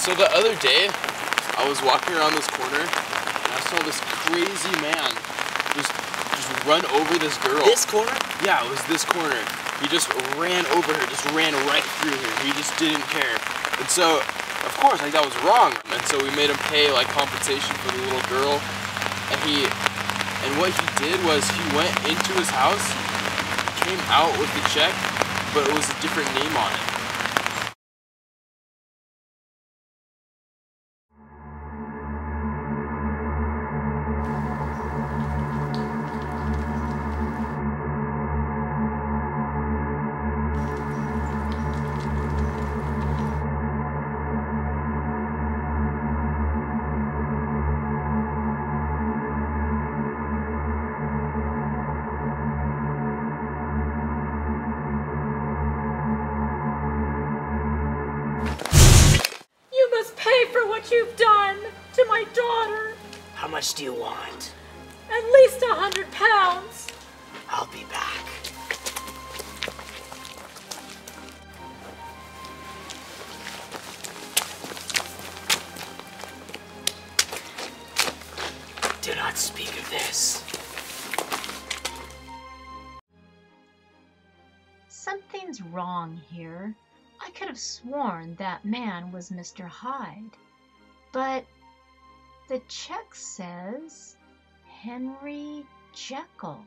So the other day, I was walking around this corner, and I saw this crazy man just run over this girl. This corner? Yeah, it was this corner. He just ran over her, just ran right through her. He just didn't care. And so, of course, like that was wrong. And so we made him pay like compensation for the little girl. And what he did was he went into his house, came out with the check, but it was a different name on it. You've done to my daughter. How much do you want? At least £100. I'll be back. Do not speak of this. Something's wrong here. I could have sworn that man was Mr. Hyde. But the check says Henry Jekyll.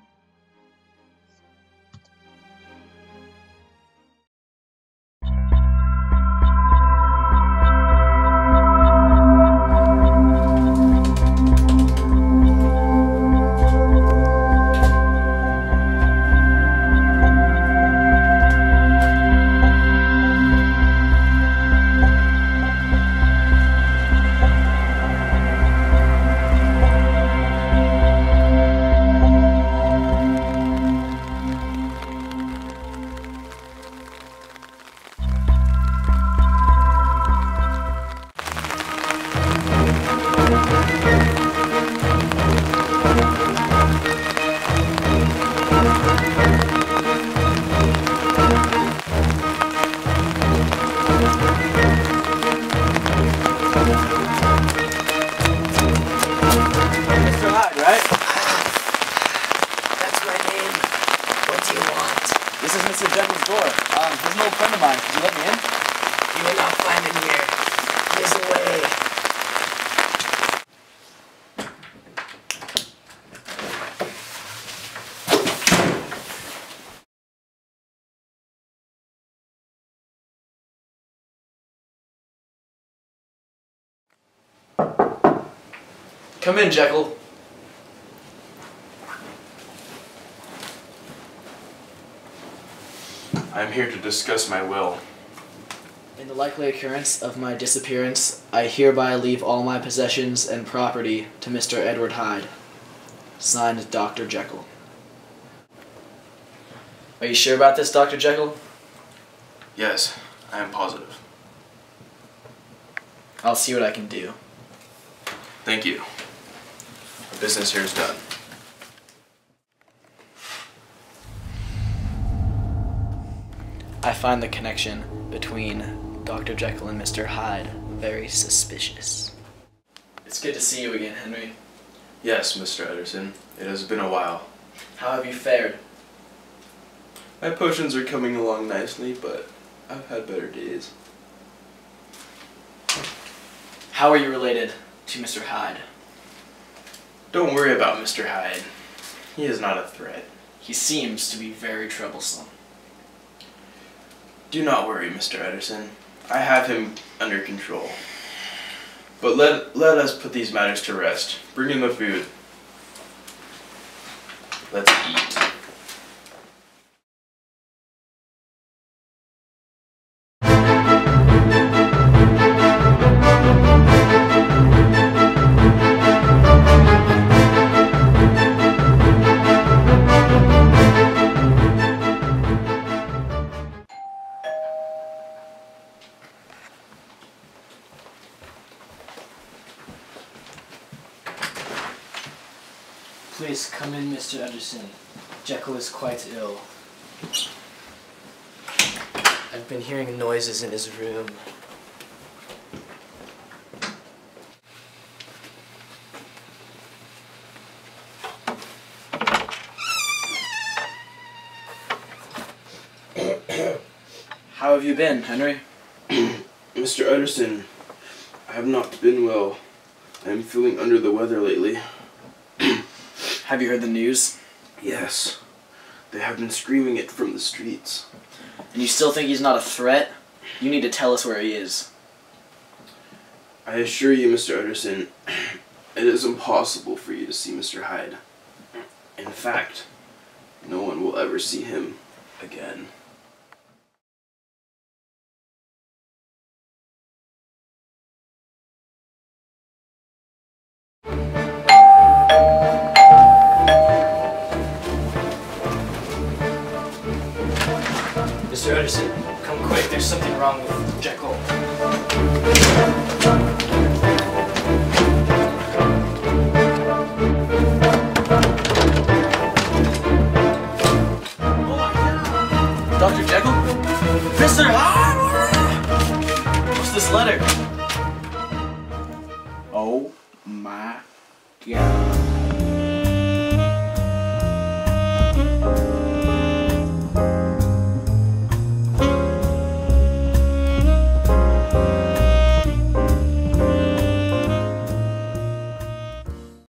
This is Mr. Jekyll's door. He's an old friend of mine. Could you let me in? You will not find him here. He is away. Come in, Jekyll. I'm here to discuss my will. In the likely occurrence of my disappearance, I hereby leave all my possessions and property to Mr. Edward Hyde. Signed, Dr. Jekyll. Are you sure about this, Dr. Jekyll? Yes, I am positive. I'll see what I can do. Thank you. The business here is done. I find the connection between Dr. Jekyll and Mr. Hyde very suspicious. It's good to see you again, Henry. Yes, Mr. Ederson. It has been a while. How have you fared? My potions are coming along nicely, but I've had better days. How are you related to Mr. Hyde? Don't worry about Mr. Hyde. He is not a threat. He seems to be very troublesome. Do not worry, Mr. Ederson. I have him under control. But let us put these matters to rest. Bring in the food. Let's eat. Please come in, Mr. Ederson. Jekyll is quite ill. I've been hearing noises in his room. How have you been, Henry? Mr. Utterson, I have not been well. I am feeling under the weather lately. Have you heard the news? Yes. They have been screaming it from the streets. And you still think he's not a threat? You need to tell us where he is. I assure you, Mr. Utterson, it is impossible for you to see Mr. Hyde. In fact, no one will ever see him again. Mr. Utterson, come quick. There's something wrong with Jekyll. Dr. Jekyll? Mr. Hyde! What's this letter? Oh my God.